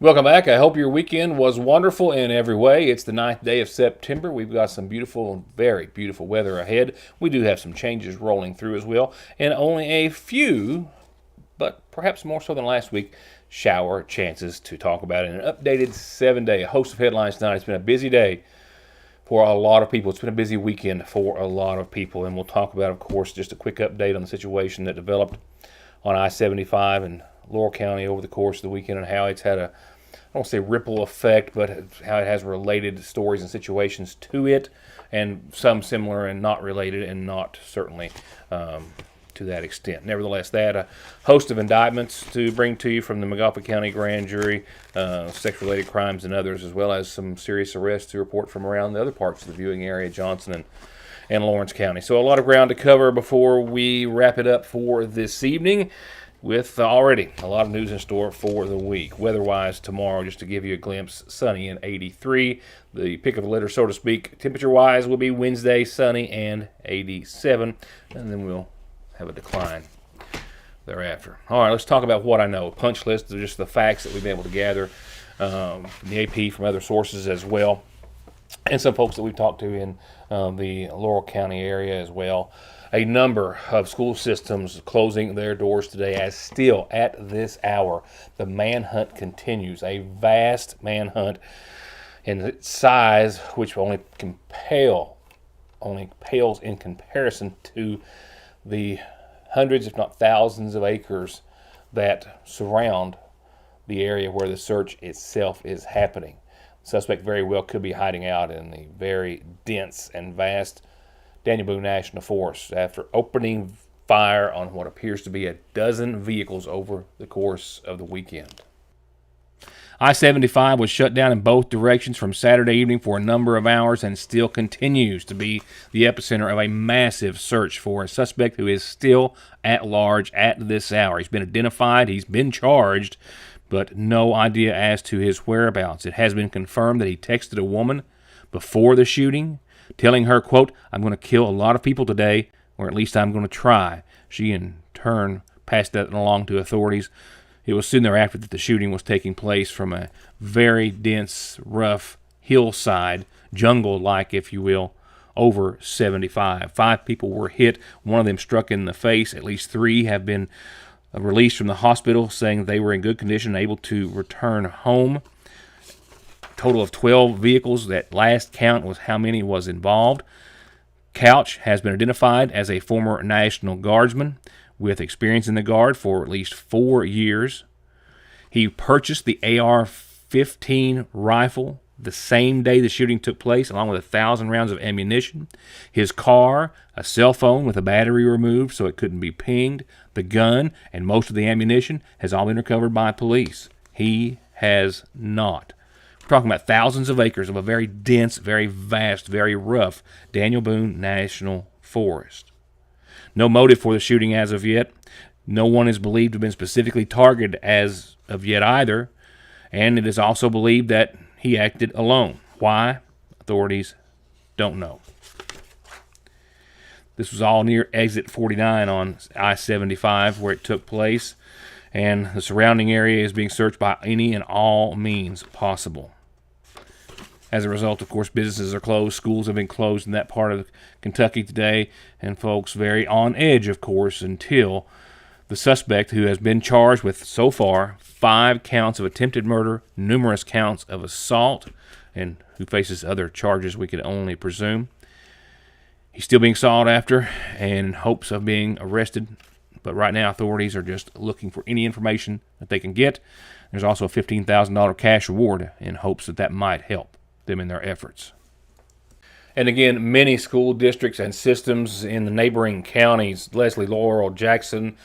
Welcome back. I hope your weekend was wonderful in every way. It's the 9th day of September. We've got some beautiful, very beautiful weather ahead. We do have some changes rolling through as well, and only a few, but perhaps more so than last week, shower chances to talk about in an updated 7-day. A host of headlines tonight. It's been a busy day for a lot of people. It's been a busy weekend for a lot of people, and we'll talk about, of course, just a quick update on the situation that developed on I-75 in Laurel County over the course of the weekend and how it's had a, I don't say ripple effect, but how it has related stories and situations to it, and some similar and not related, and not certainly to that extent. Nevertheless, they had a host of indictments to bring to you from the Magapa County Grand Jury, sex-related crimes and others, as well as some serious arrests to report from around the other parts of the viewing area, Johnson and Lawrence County. So a lot of ground to cover before we wrap it up for this evening, with already a lot of news in store for the week. Weather-wise, tomorrow, just to give you a glimpse, sunny and 83. The pick of the litter, so to speak. Temperature-wise will be Wednesday, sunny and 87. And then we'll have a decline thereafter. All right, let's talk about what I know. Punch list of just the facts that we've been able to gather from the AP, from other sources as well, and some folks that we've talked to in the Laurel County area as well. A number of school systems closing their doors today, as still at this hour the manhunt continues. A vast manhunt in its size, which only pales in comparison to the hundreds, if not thousands, of acres that surround the area where the search itself is happening. The suspect very well could be hiding out in the very dense and vast Daniel Boone National Forest after opening fire on what appears to be a dozen vehicles over the course of the weekend. I-75 was shut down in both directions from Saturday evening for a number of hours and still continues to be the epicenter of a massive search for a suspect who is still at large at this hour. He's been identified, he's been charged, but no idea as to his whereabouts. It has been confirmed that he texted a woman before the shooting, telling her, quote, "I'm going to kill a lot of people today, or at least I'm going to try." She, in turn, passed that along to authorities. It was soon thereafter that the shooting was taking place from a very dense, rough hillside, jungle-like, if you will, over 75. 5 people were hit. One of them struck in the face. At least 3 have been released from the hospital, saying they were in good condition, able to return home. Total of 12 vehicles. That last count was how many was involved. Couch has been identified as a former National Guardsman with experience in the Guard for at least 4 years. He purchased the AR-15 rifle the same day the shooting took place, along with 1,000 rounds of ammunition. His car, a cell phone with a battery removed so it couldn't be pinged, the gun, and most of the ammunition has all been recovered by police. He has not. We're talking about thousands of acres of a very dense, very vast, very rough Daniel Boone National Forest. No motive for the shooting as of yet. No one is believed to have been specifically targeted as of yet either, and it is also believed that he acted alone. Why? Authorities don't know. This was all near exit 49 on I-75 where it took place, and the surrounding area is being searched by any and all means possible. As a result, of course, businesses are closed. Schools have been closed in that part of Kentucky today, and folks very on edge, of course, until the suspect, who has been charged with, so far, 5 counts of attempted murder, numerous counts of assault, and who faces other charges we could only presume. He's still being sought after and in hopes of being arrested, but right now authorities are just looking for any information that they can get. There's also a $15,000 cash reward in hopes that that might help them in their efforts. And again, many school districts and systems in the neighboring counties, Leslie, Laurel, Jackson,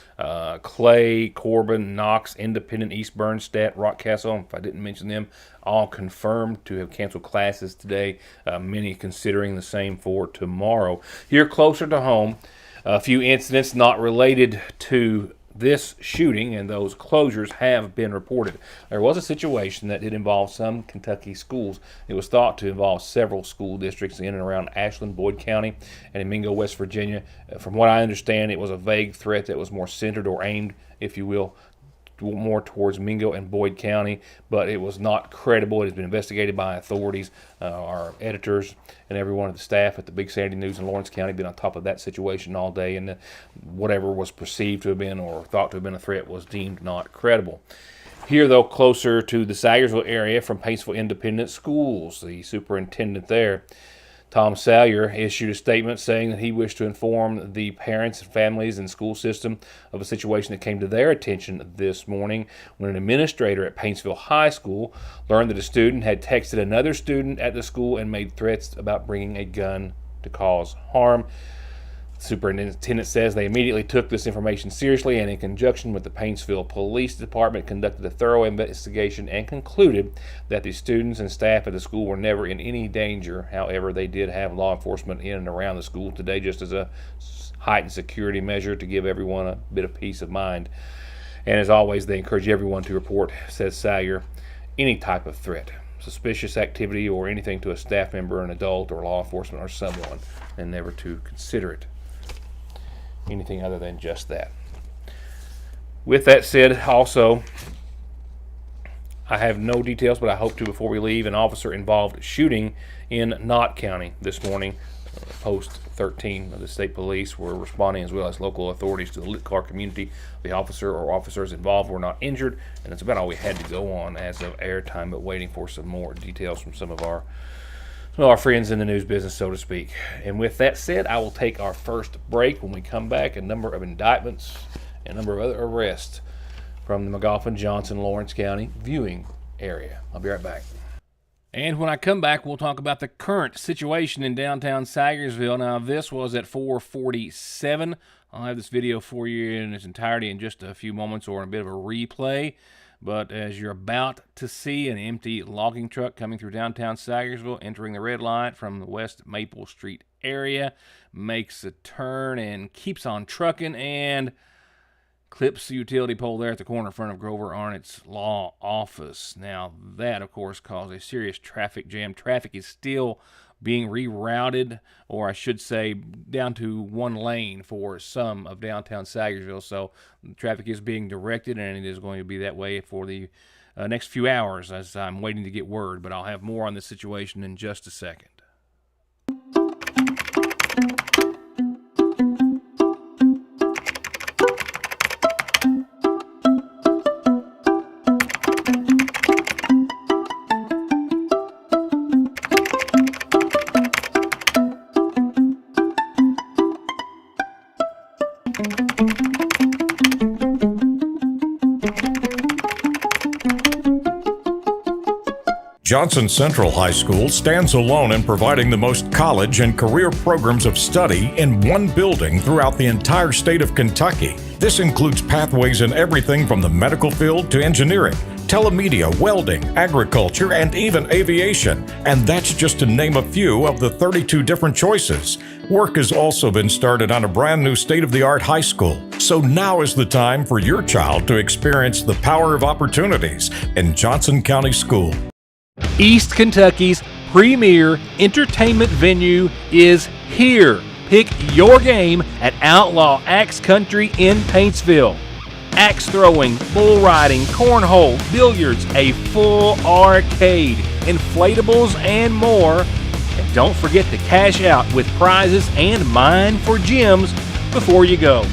Clay, Corbin, Knox, Independent, East Bernstadt, Rockcastle, if I didn't mention them, all confirmed to have canceled classes today, many considering the same for tomorrow. Here closer to home, a few incidents not related to this shooting and those closures have been reported. There was a situation that did involve some Kentucky schools. It was thought to involve several school districts in and around Ashland, Boyd County, and in Mingo, West Virginia. From what I understand, it was a vague threat that was more centered or aimed, if you will, more towards Mingo and Boyd County, but it was not credible. It has been investigated by authorities. Our editors and every one of the staff at the Big Sandy News in Lawrence County been on top of that situation all day, and whatever was perceived to have been or thought to have been a threat was deemed not credible. Here, though, closer to the Sayersville area from Paintsville Independent Schools, the superintendent there, Tom Salyer, issued a statement saying that he wished to inform the parents and families and school system of a situation that came to their attention this morning when an administrator at Paintsville High School learned that a student had texted another student at the school and made threats about bringing a gun to cause harm. The superintendent says they immediately took this information seriously and in conjunction with the Paintsville Police Department conducted a thorough investigation and concluded that the students and staff at the school were never in any danger. However, they did have law enforcement in and around the school today just as a heightened security measure to give everyone a bit of peace of mind. And as always, they encourage everyone to report, says Salyer, any type of threat, suspicious activity, or anything to a staff member, an adult, or law enforcement, or someone, and never to consider it anything other than just that. With that said, also, I have no details, but I hope to before we leave. An officer-involved shooting in Knott County this morning. Post 13 of the state police were responding, as well as local authorities, to the Lit Car community. The officer or officers involved were not injured, and that's about all we had to go on as of airtime, but waiting for some more details from some of our friends in the news business, so to speak. And with that said, I will take our first break. When we come back, a number of indictments and a number of other arrests from the McGoffin-Johnson, Lawrence County viewing area. I'll be right back. And when I come back, we'll talk about the current situation in downtown Sayersville. Now, this was at 4:47. I'll have this video for you in its entirety in just a few moments, or in a bit of a replay. But as you're about to see, an empty logging truck coming through downtown Sayersville, entering the red light from the West Maple Street area, makes a turn and keeps on trucking and clips the utility pole there at the corner in front of Grover Arnott's law office. Now, that, of course, caused a serious traffic jam. Traffic is still being rerouted, or I should say down to one lane for some of downtown Sayersville. So traffic is being directed, and it is going to be that way for the next few hours as I'm waiting to get word. But I'll have more on this situation in just a second. Johnson Central High School stands alone in providing the most college and career programs of study in one building throughout the entire state of Kentucky. This includes pathways in everything from the medical field to engineering, telemedia, welding, agriculture, and even aviation. And that's just to name a few of the 32 different choices. Work has also been started on a brand new state-of-the-art high school. So now is the time for your child to experience the power of opportunities in Johnson County School. East Kentucky's premier entertainment venue is here. Pick your game at Outlaw Axe Country in Paintsville. Axe throwing, bull riding, cornhole, billiards, a full arcade, inflatables, and more. And don't forget to cash out with prizes and mine for gems before you go.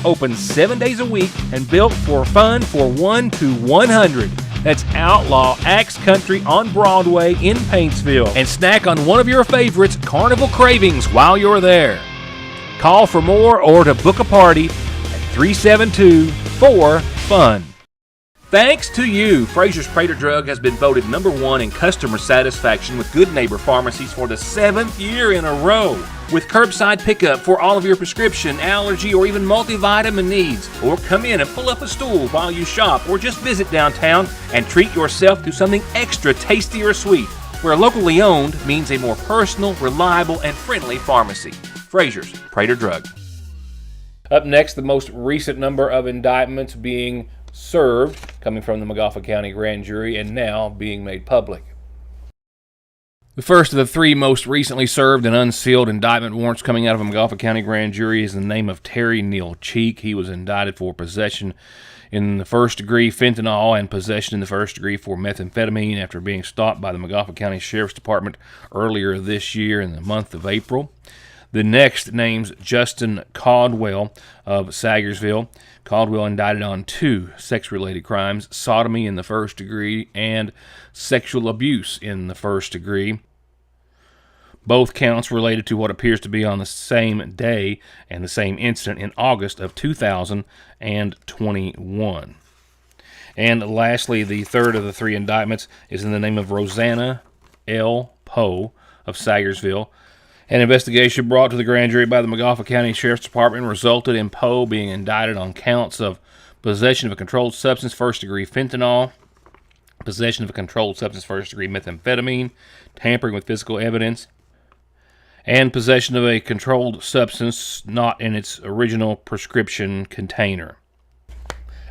Open 7 days a week and built for fun for 1 to 100. That's Outlaw Axe Country on Broadway in Paintsville. And snack on one of your favorites, Carnival Cravings, while you're there. Call for more or to book a party at 372-4FUN. Thanks to you, Fraser's Prater Drug has been voted #1 in customer satisfaction with Good Neighbor Pharmacies for the 7th year in a row. With curbside pickup for all of your prescription, allergy, or even multivitamin needs. Or come in and pull up a stool while you shop, or just visit downtown and treat yourself to something extra tasty or sweet. Where locally owned means a more personal, reliable, and friendly pharmacy. Fraser's Prater Drug. Up next, the most recent number of indictments being served, coming from the McGoffin County Grand Jury, and now being made public. The first of the three most recently served and unsealed indictment warrants coming out of a Montgomery County grand jury is in the name of Terry Neal Cheek. He was indicted for possession in the first degree fentanyl and possession in the first degree for methamphetamine after being stopped by the Montgomery County Sheriff's Department earlier this year in the month of April. The next name's Justin Caldwell of Sagersville. Caldwell indicted on 2 sex-related crimes, sodomy in the first degree and sexual abuse in the first degree. Both counts related to what appears to be on the same day and the same incident in August of 2021. And lastly, the third of the 3 indictments is in the name of Rosanna L. Poe of Sagersville. An investigation brought to the grand jury by the Montgomery County Sheriff's Department resulted in Poe being indicted on counts of possession of a controlled substance, first-degree fentanyl, possession of a controlled substance, first-degree methamphetamine, tampering with physical evidence, and possession of a controlled substance not in its original prescription container.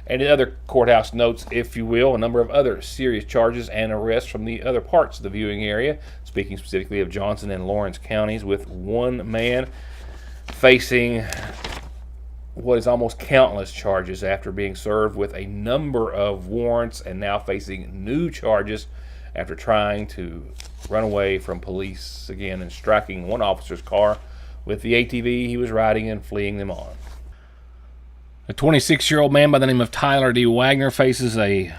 And in other courthouse notes, if you will, a number of other serious charges and arrests from the other parts of the viewing area, speaking specifically of Johnson and Lawrence counties, with one man facing what is almost countless charges after being served with a number of warrants and now facing new charges after trying to run away from police again and striking one officer's car with the ATV he was riding and fleeing them on. A 26-year-old man by the name of Tyler D. Wagner faces a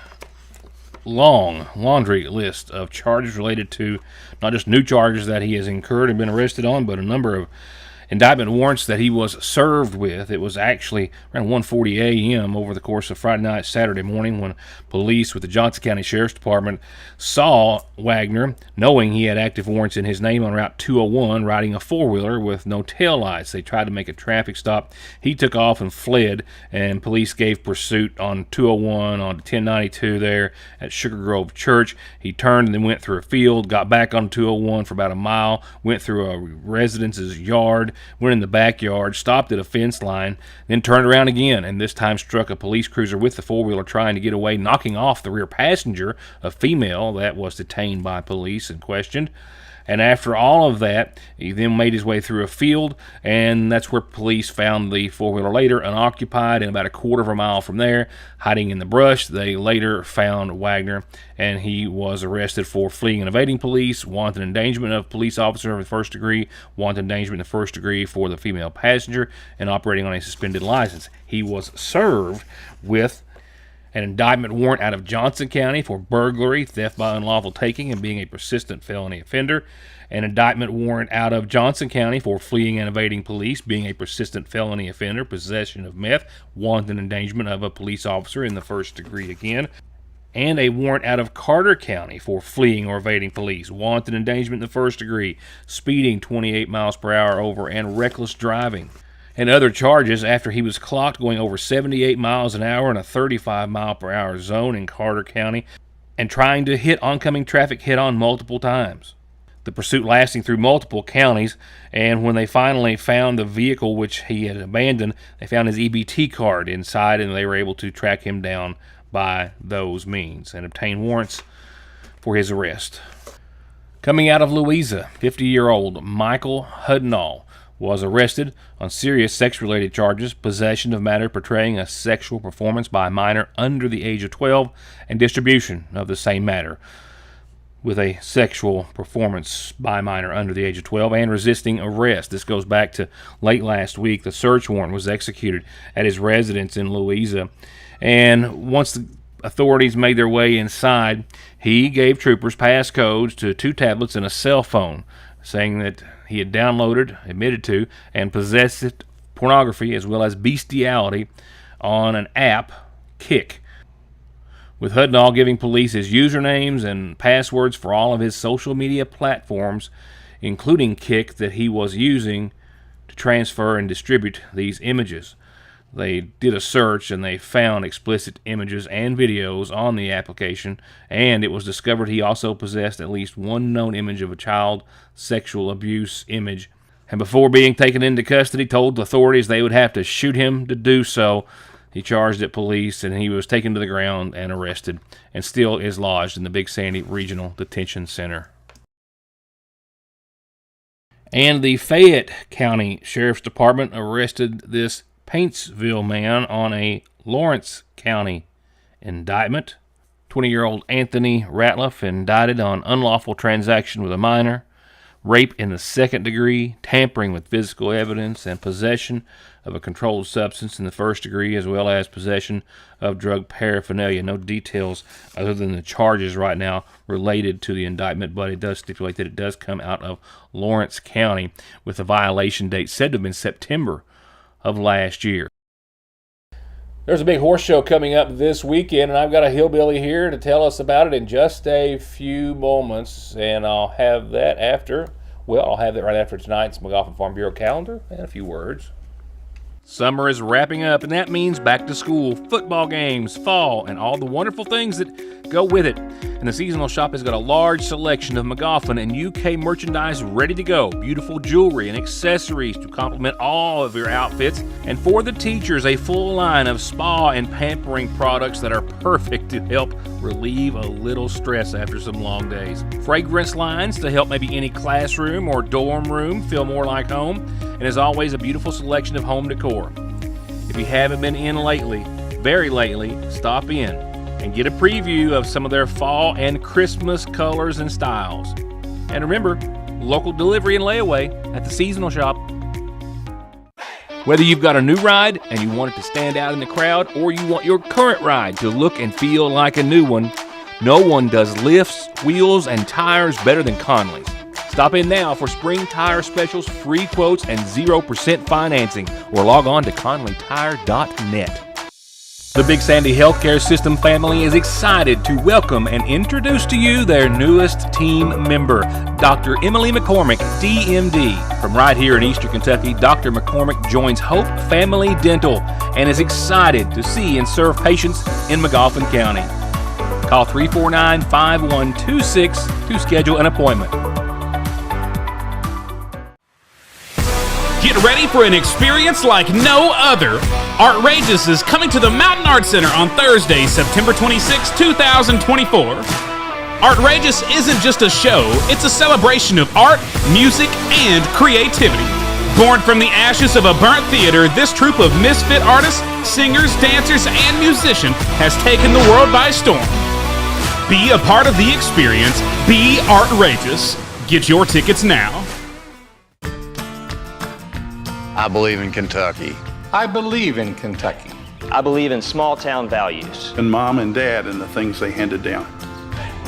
long laundry list of charges related to not just new charges that he has incurred and been arrested on, but a number of indictment warrants that he was served with. It was actually around 1:40 a.m. over the course of Friday night, Saturday morning, when police with the Johnson County Sheriff's Department saw Wagner, knowing he had active warrants in his name, on Route 201, riding a four-wheeler with no taillights. They tried to make a traffic stop. He took off and fled, and police gave pursuit on 201 on 1092 there at Sugar Grove Church. He turned and then went through a field, got back on 201 for about a mile, went through a residence's yard, went in the backyard, stopped at a fence line, then turned around again, and this time struck a police cruiser with the four-wheeler trying to get away, knocking off the rear passenger, a female that was detained by police and questioned. And after all of that, he then made his way through a field, and that's where police found the four-wheeler later unoccupied, and about a quarter of a mile from there, hiding in the brush, they later found Wagner, and he was arrested for fleeing and evading police, wanton endangerment of police officer in the first degree, wanton endangerment in the first degree for the female passenger, and operating on a suspended license. He was served with an indictment warrant out of Johnson County for burglary, theft by unlawful taking, and being a persistent felony offender. An indictment warrant out of Johnson County for fleeing and evading police, being a persistent felony offender, possession of meth, wanton endangerment of a police officer in the first degree again. And a warrant out of Carter County for fleeing or evading police, wanton endangerment in the first degree, speeding 28 miles per hour over, and reckless driving. And other charges after he was clocked going over 78 miles an hour in a 35 mile per hour zone in Carter County and trying to hit oncoming traffic head-on multiple times. The pursuit lasting through multiple counties, and when they finally found the vehicle which he had abandoned, they found his EBT card inside, and they were able to track him down by those means and obtain warrants for his arrest. Coming out of Louisa, 50-year-old Michael Hudnall was arrested on serious sex-related charges, possession of matter portraying a sexual performance by a minor under the age of 12, and distribution of the same matter with a sexual performance by a minor under the age of 12, and resisting arrest. This goes back to late last week. The search warrant was executed at his residence in Louisa, and once the authorities made their way inside, he gave troopers passcodes to 2 tablets and a cell phone, saying that he had downloaded, admitted to, and possessed pornography as well as bestiality on an app, Kick, with Hudnall giving police his usernames and passwords for all of his social media platforms, including Kick, that he was using to transfer and distribute these images. They did a search and they found explicit images and videos on the application, and it was discovered he also possessed at least one known image of a child sexual abuse image, and before being taken into custody told the authorities they would have to shoot him to do so. He charged at police, and he was taken to the ground and arrested, and still is lodged in the Big Sandy Regional Detention Center. And the Fayette County Sheriff's Department arrested this Paintsville man on a Lawrence County indictment. 20-year-old Anthony Ratliff indicted on unlawful transaction with a minor, rape in the second degree, tampering with physical evidence, and possession of a controlled substance in the first degree, as well as possession of drug paraphernalia. No details other than the charges right now related to the indictment, but it does stipulate that it does come out of Lawrence County with a violation date said to have been September of last year. There's a big horse show coming up this weekend, and I've got a hillbilly here to tell us about it in just a few moments, and I'll have that right after tonight's McGoffin Farm Bureau calendar and a few words. Summer is wrapping up, and that means back to school, football games, fall, and all the wonderful things that go with it. And the seasonal shop has got a large selection of McGoffin and UK merchandise ready to go. Beautiful jewelry and accessories to complement all of your outfits. And for the teachers, a full line of spa and pampering products that are perfect to help relieve a little stress after some long days. Fragrance lines to help maybe any classroom or dorm room feel more like home. And as always, a beautiful selection of home decor. If you haven't been in lately, very lately, stop in and get a preview of some of their fall and Christmas colors and styles. And remember, local delivery and layaway at the seasonal shop. Whether you've got a new ride and you want it to stand out in the crowd, or you want your current ride to look and feel like a new one, no one does lifts, wheels, and tires better than Conley's. Stop in now for spring tire specials, free quotes, and 0% financing, or log on to conleytire.net. The Big Sandy Healthcare System family is excited to welcome and introduce to you their newest team member, Dr. Emily McCormick, DMD. From right here in Eastern Kentucky, Dr. McCormick joins Hope Family Dental and is excited to see and serve patients in McGoffin County. Call 349-5126 to schedule an appointment. Get ready for an experience like no other. Artrageous is coming to the Mountain Arts Center on Thursday, September 26, 2024. Artrageous isn't just a show, it's a celebration of art, music, and creativity. Born from the ashes of a burnt theater, this troupe of misfit artists, singers, dancers, and musicians has taken the world by storm. Be a part of the experience. Be Artrageous. Get your tickets now. I believe in Kentucky. I believe in Kentucky. I believe in small town values. And mom and dad and the things they handed down.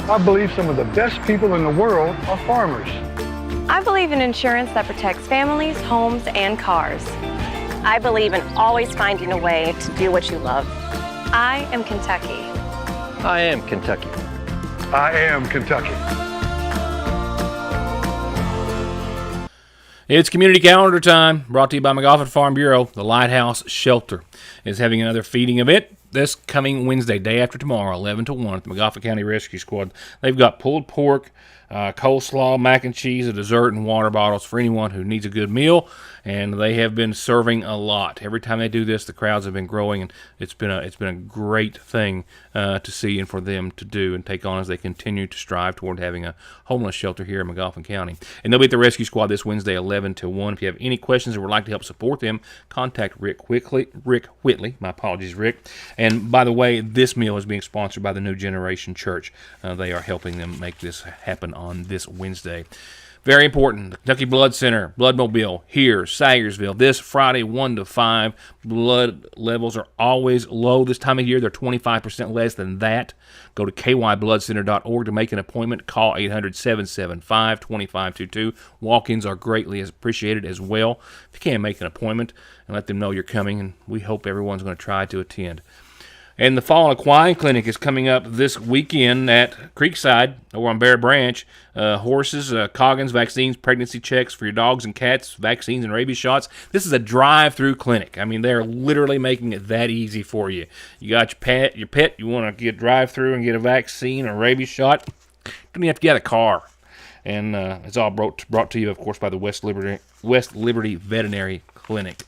I believe some of the best people in the world are farmers. I believe in insurance that protects families, homes, and cars. I believe in always finding a way to do what you love. I am Kentucky. I am Kentucky. I am Kentucky. It's community calendar time, brought to you by McGoffin Farm Bureau. The Lighthouse Shelter is having another feeding event this coming Wednesday, day after tomorrow, 11 to 1 at the McGoffin County Rescue Squad. They've got pulled pork, coleslaw, mac and cheese, a dessert, and water bottles for anyone who needs a good meal. And they have been serving a lot. Every time they do this, the crowds have been growing, and it's been a great thing to see and for them to do and take on as they continue to strive toward having a homeless shelter here in McGoffin County. And they'll be at the Rescue Squad this Wednesday, 11 to 1. If you have any questions or would like to help support them, contact Rick Whitley. My apologies, Rick. And by the way, this meal is being sponsored by the New Generation Church. They are helping them make this happen on this Wednesday. Very important, the Kentucky Blood Center, Bloodmobile, here, Sayersville, this Friday, 1 to 5. Blood levels are always low this time of year. They're 25% less than that. Go to kybloodcenter.org to make an appointment. Call 800-775-2522. Walk-ins are greatly appreciated as well. If you can't make an appointment, and let them know you're coming, and we hope everyone's going to try to attend. And the Fall Equine Clinic is coming up this weekend at Creekside over on Bear Branch. Horses, Coggins, vaccines, pregnancy checks for your dogs and cats, vaccines and rabies shots. This is a drive-through clinic. I mean, they're literally making it that easy for you. You got your pet, you want to get drive-through and get a vaccine or rabies shot, you don't even have to get a car. And it's all brought to you, of course, by the West Liberty Veterinary Clinic.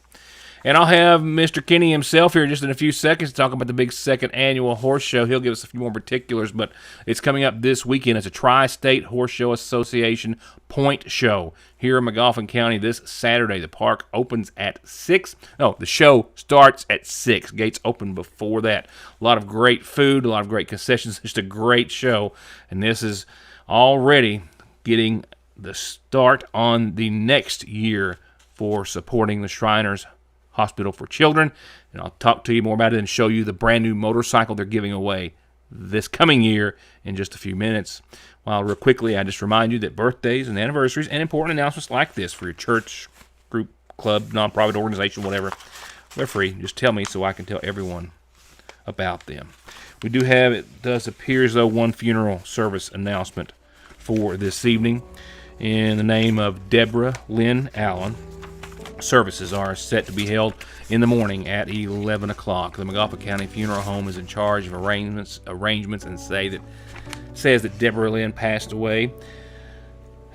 And I'll have Mr. Kenny himself here just in a few seconds to talk about the big second annual horse show. He'll give us a few more particulars, but it's coming up this weekend. It's a Tri-State Horse Show Association Point Show here in McGoffin County this Saturday. The park opens at 6. No, the show starts at 6. Gates open before that. A lot of great food, a lot of great concessions. Just a great show. And this is already getting the start on the next year for supporting the Shriners Hospital for Children, and I'll talk to you more about it and show you the brand new motorcycle they're giving away this coming year in just a few minutes. Well, real quickly, I just remind you that birthdays and anniversaries and important announcements like this for your church, group, club, nonprofit organization, whatever, they're free. Just tell me so I can tell everyone about them. We do have, it does appear as though, one funeral service announcement for this evening in the name of Deborah Lynn Allen. Services are set to be held in the morning at 11 o'clock. The McGoffin County Funeral Home is in charge of arrangements and says that Deborah Lynn passed away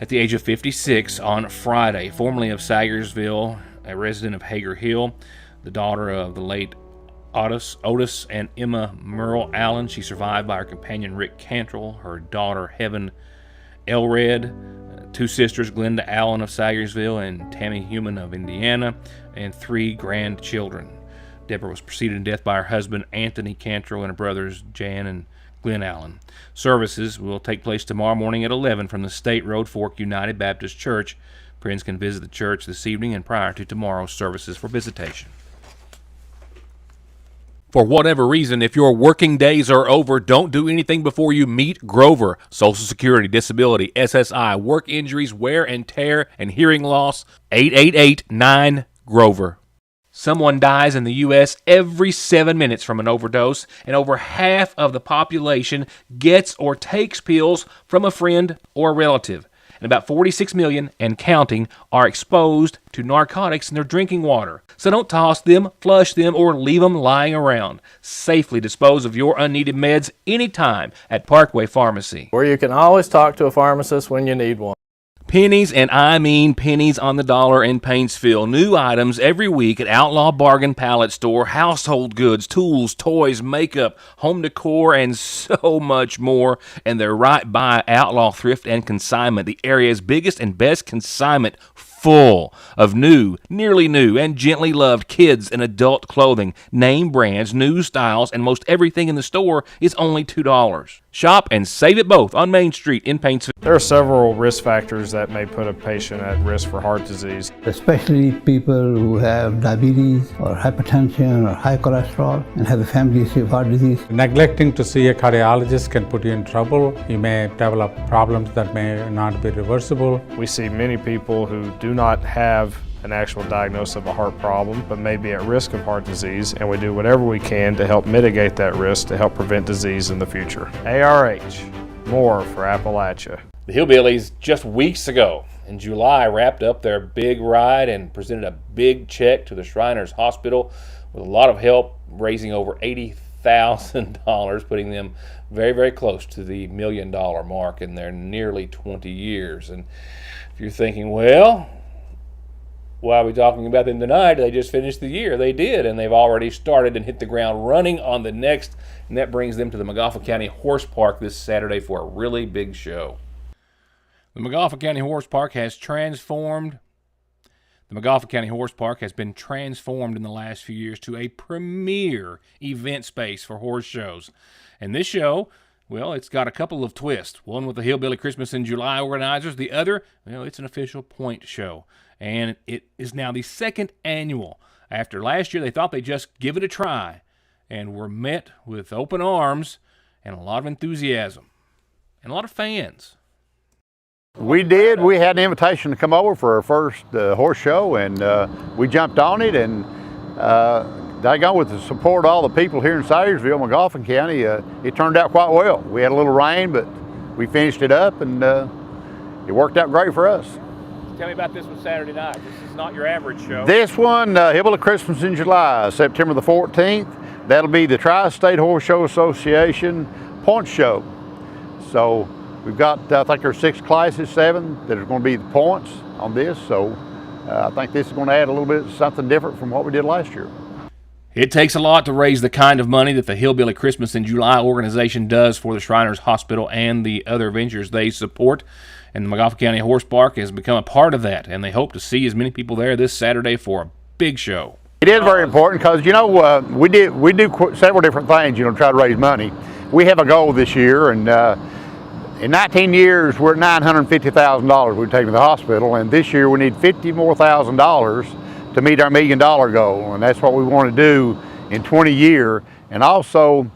at the age of 56 on Friday, formerly of Sagersville, a resident of Hager Hill, the daughter of the late Otis and Emma Merle Allen. She's survived by her companion Rick Cantrell, her daughter Heaven Elred, two sisters, Glenda Allen of Sagersville and Tammy Human of Indiana, and 3 grandchildren. Deborah was preceded in death by her husband, Anthony Cantrell, and her brothers, Jan and Glenn Allen. Services will take place tomorrow morning at 11 from the State Road Fork United Baptist Church. Friends can visit the church this evening and prior to tomorrow's services for visitation. For whatever reason, if your working days are over, don't do anything before you meet Grover. Social Security, disability, SSI, work injuries, wear and tear, and hearing loss. 888-9-GROVER. Someone dies in the U.S. every 7 minutes from an overdose, and over half of the population gets or takes pills from a friend or a relative. And about 46 million and counting are exposed to narcotics in their drinking water. So don't toss them, flush them, or leave them lying around. Safely dispose of your unneeded meds anytime at Parkway Pharmacy, where you can always talk to a pharmacist when you need one. Pennies, and I mean pennies on the dollar in Paintsville. New items every week at Outlaw Bargain Pallet Store. Household goods, tools, toys, makeup, home decor, and so much more. And they're right by Outlaw Thrift and Consignment, the area's biggest and best consignment, full of new, nearly new, and gently loved kids and adult clothing, name brands, new styles, and most everything in the store is only $2. Shop and save it both on Main Street in Paintsville. There are several risk factors that may put a patient at risk for heart disease. Especially people who have diabetes or hypertension or high cholesterol and have a family history of heart disease. Neglecting to see a cardiologist can put you in trouble. You may develop problems that may not be reversible. We see many people who do not have an actual diagnosis of a heart problem, but may be at risk of heart disease, and we do whatever we can to help mitigate that risk to help prevent disease in the future. ARH, more for Appalachia. The Hillbillies just weeks ago in July wrapped up their big ride and presented a big check to the Shriners Hospital with a lot of help, raising over $80,000, putting them very, very close to the $1 million mark in their nearly 20 years. And if you're thinking, well, why are we talking about them tonight? They just finished the year. They did, and they've already started and hit the ground running on the next, and that brings them to the McGoffin County Horse Park this Saturday for a really big show. The McGoffin County Horse Park has transformed. The McGoffin County Horse Park has been transformed in the last few years to a premier event space for horse shows. And this show, well, it's got a couple of twists. One with the Hillbilly Christmas in July organizers. The other, well, it's an official point show. And it is now the second annual. After last year, they thought they'd just give it a try and were met with open arms and a lot of enthusiasm and a lot of fans. We did. We had an invitation to come over for our first horse show, and we jumped on it, and daggone, with the support of all the people here in Sayersville, McGoffin County, it turned out quite well. We had a little rain, but we finished it up, and it worked out great for us. Tell me about this one Saturday night. This is not your average show. This one, Hillbilly Christmas in July, September the 14th. That'll be the Tri-State Horse Show Association Point Show. So we've got, I think there's 6 classes, 7, that are going to be the points on this. So I think this is going to add a little bit something different from what we did last year. It takes a lot to raise the kind of money that the Hillbilly Christmas in July organization does for the Shriners Hospital and the other ventures they support. And the Montgomery County Horse Park has become a part of that, and they hope to see as many people there this Saturday for a big show. It is very important because, we do several different things, to try to raise money. We have a goal this year, and in 19 years, we're at $950,000 we've taken to the hospital, and this year we need $50,000 more to meet our $1 million goal, and that's what we want to do in 20 years. And also,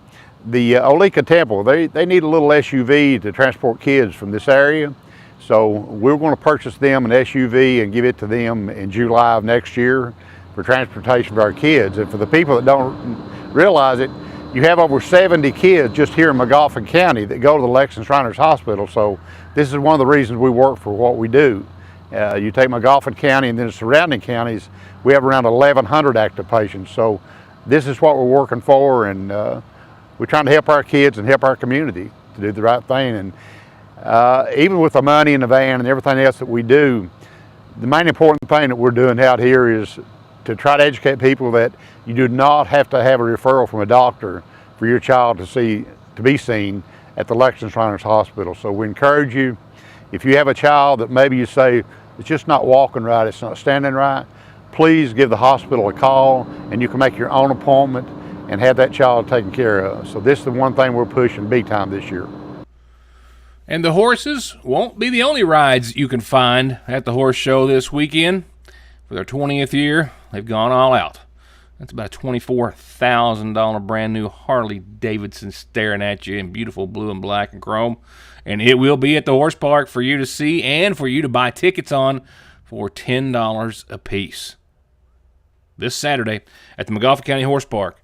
the Olika Temple, they need a little SUV to transport kids from this area. So we're going to purchase them an SUV and give it to them in July of next year for transportation for our kids. And for the people that don't realize it, you have over 70 kids just here in Montgomery County that go to the Lexington Shriners Hospital. So this is one of the reasons we work for what we do. You take Montgomery County and then the surrounding counties, we have around 1,100 active patients. So this is what we're working for, and we're trying to help our kids and help our community to do the right thing. And even with the money in the van and everything else that we do, the main important thing that we're doing out here is to try to educate people that you do not have to have a referral from a doctor for your child to be seen at the Lexington Shriners Hospital. So we encourage you, if you have a child that maybe you say it's just not walking right, it's not standing right, please give the hospital a call and you can make your own appointment and have that child taken care of. So this is the one thing we're pushing big time this year. And the horses won't be the only rides you can find at the horse show this weekend. For their 20th year, they've gone all out. That's about a $24,000 brand new Harley Davidson staring at you in beautiful blue and black and chrome. And it will be at the horse park for you to see and for you to buy tickets on for $10 a piece. This Saturday at the Montgomery County Horse Park.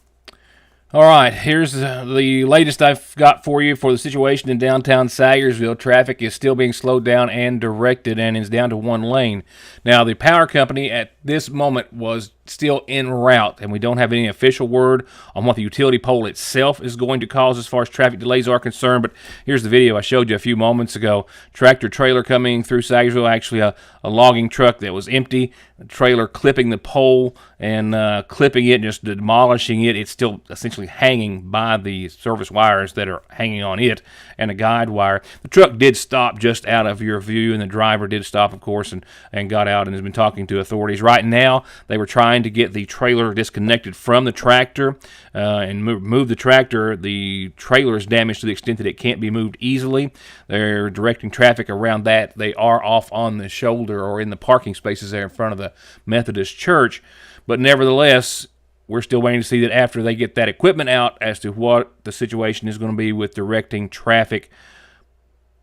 All right, here's the latest I've got for you for the situation in downtown Sayersville. Traffic is still being slowed down and directed and is down to one lane. Now, the power company at this moment was still en route, and we don't have any official word on what the utility pole itself is going to cause as far as traffic delays are concerned. But here's the video I showed you a few moments ago. Tractor trailer coming through Sayersville, actually a logging truck that was empty, a trailer clipping the pole and clipping it, just demolishing it. It's still essentially hanging by the service wires that are hanging on it and a guide wire. The truck did stop just out of your view, and the driver did stop, of course, and got out and has been talking to authorities. Right now, they were trying to get the trailer disconnected from the tractor and move the tractor. The trailer is damaged to the extent that it can't be moved easily. They're directing traffic around that. They are off on the shoulder or in the parking spaces there in front of the Methodist Church. But nevertheless, we're still waiting to see that after they get that equipment out as to what the situation is going to be with directing traffic,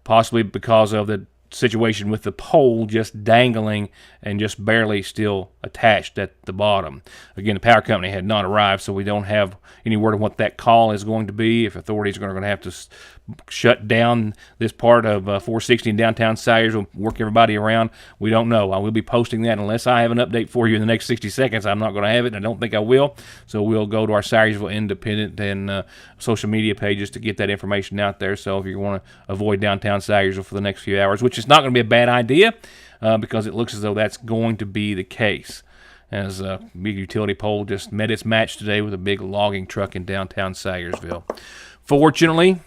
possibly because of the situation with the pole just dangling and just barely still attached at the bottom. Again, the power company had not arrived, so we don't have any word on what that call is going to be, if authorities are going to have to shut down this part of 460 in downtown Sayersville, work everybody around. We don't know. I will be posting that unless I have an update for you in the next 60 seconds. I'm not going to have it, and I don't think I will. So we'll go to our Sayersville Independent and social media pages to get that information out there. So if you want to avoid downtown Sayersville for the next few hours, which is not going to be a bad idea because it looks as though that's going to be the case. As a big utility pole just met its match today with a big logging truck in downtown Sayersville. Fortunately,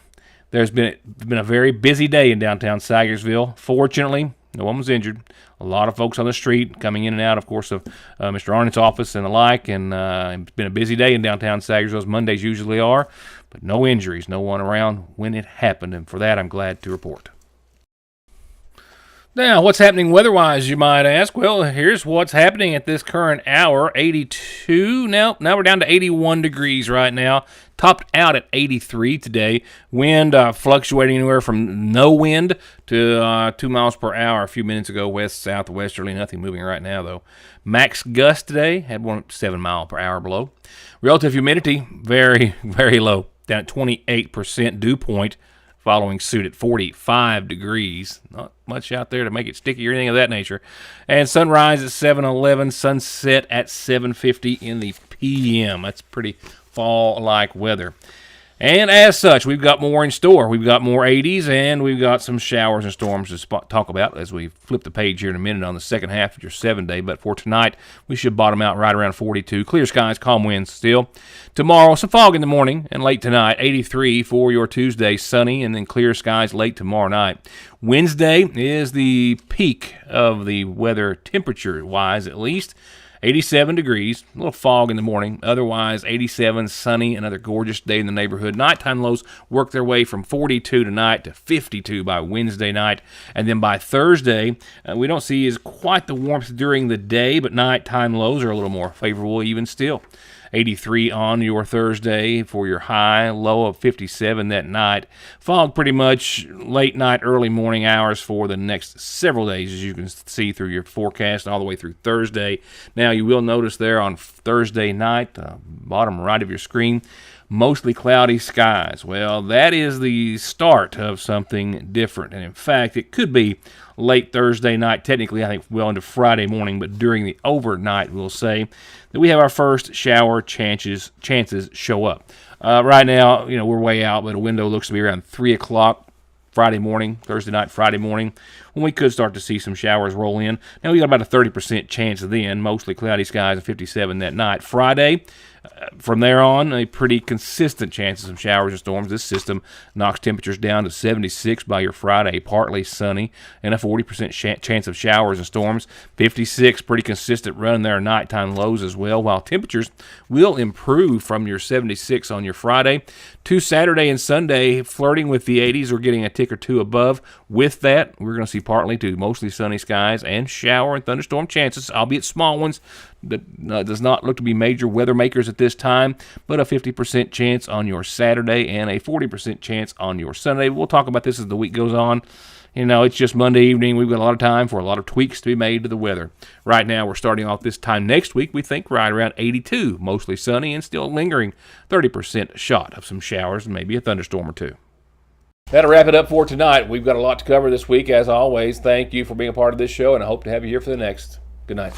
there's been a very busy day in downtown Sayersville. Fortunately, no one was injured. A lot of folks on the street coming in and out, of course, of Mr. Arnott's office and the like. And it's been a busy day in downtown Sayersville, as Mondays usually are. But no injuries, no one around when it happened. And for that, I'm glad to report. Now, what's happening weather-wise, you might ask? Well, here's what's happening at this current hour. 82. Now we're down to 81 degrees right now. Topped out at 83 today. Wind fluctuating anywhere from no wind to 2 miles per hour a few minutes ago, west, south, westerly. Nothing moving right now, though. Max gust today had 7 mile per hour below. Relative humidity, very, very low. Down at 28%. Dew point following suit at 45 degrees. Not much out there to make it sticky or anything of that nature. And sunrise at 7:11, sunset at 7:50 in the p.m. That's pretty fall-like weather. And as such, we've got more in store. We've got more 80s, and we've got some showers and storms to talk about as we flip the page here in a minute on the second half of your 7-day. But for tonight, we should bottom out right around 42. Clear skies, calm winds still. Tomorrow, some fog in the morning and late tonight. 83 for your Tuesday, sunny, and then clear skies late tomorrow night. Wednesday is the peak of the weather temperature-wise, at least. 87 degrees, a little fog in the morning. Otherwise, 87, sunny, another gorgeous day in the neighborhood. Nighttime lows work their way from 42 tonight to 52 by Wednesday night. And then by Thursday, we don't see as quite the warmth during the day, but nighttime lows are a little more favorable even still. 83 on your Thursday for your high, low of 57 that night. Fog pretty much late night, early morning hours for the next several days, as you can see through your forecast all the way through Thursday. Now, you will notice there on Thursday night, bottom right of your screen, mostly cloudy skies. Well, that is the start of something different. And in fact, it could be late Thursday night, technically, I think well into Friday morning, but during the overnight, we'll say that we have our first shower chances show up. Right now, we're way out, but a window looks to be around 3 o'clock Friday morning, Thursday night, Friday morning, when we could start to see some showers roll in. Now, we got about a 30% chance then, mostly cloudy skies and 57 that night. Friday, from there on, a pretty consistent chance of some showers and storms. This system knocks temperatures down to 76 by your Friday, partly sunny, and a 40% chance of showers and storms. 56, pretty consistent run there, nighttime lows as well, while temperatures will improve from your 76 on your Friday to Saturday and Sunday, flirting with the 80s or getting a tick or two above. With that, we're going to see partly to mostly sunny skies and shower and thunderstorm chances, albeit small ones. That does not look to be major weather makers at this time, but a 50% chance on your Saturday and a 40% chance on your Sunday. We'll talk about this as the week goes on. It's just Monday evening. We've got a lot of time for a lot of tweaks to be made to the weather. Right now, we're starting off this time next week, we think right around 82, mostly sunny and still lingering 30% shot of some showers and maybe a thunderstorm or two. That'll wrap it up for tonight. We've got a lot to cover this week, as always. Thank you for being a part of this show, and I hope to have you here for the next. Good night.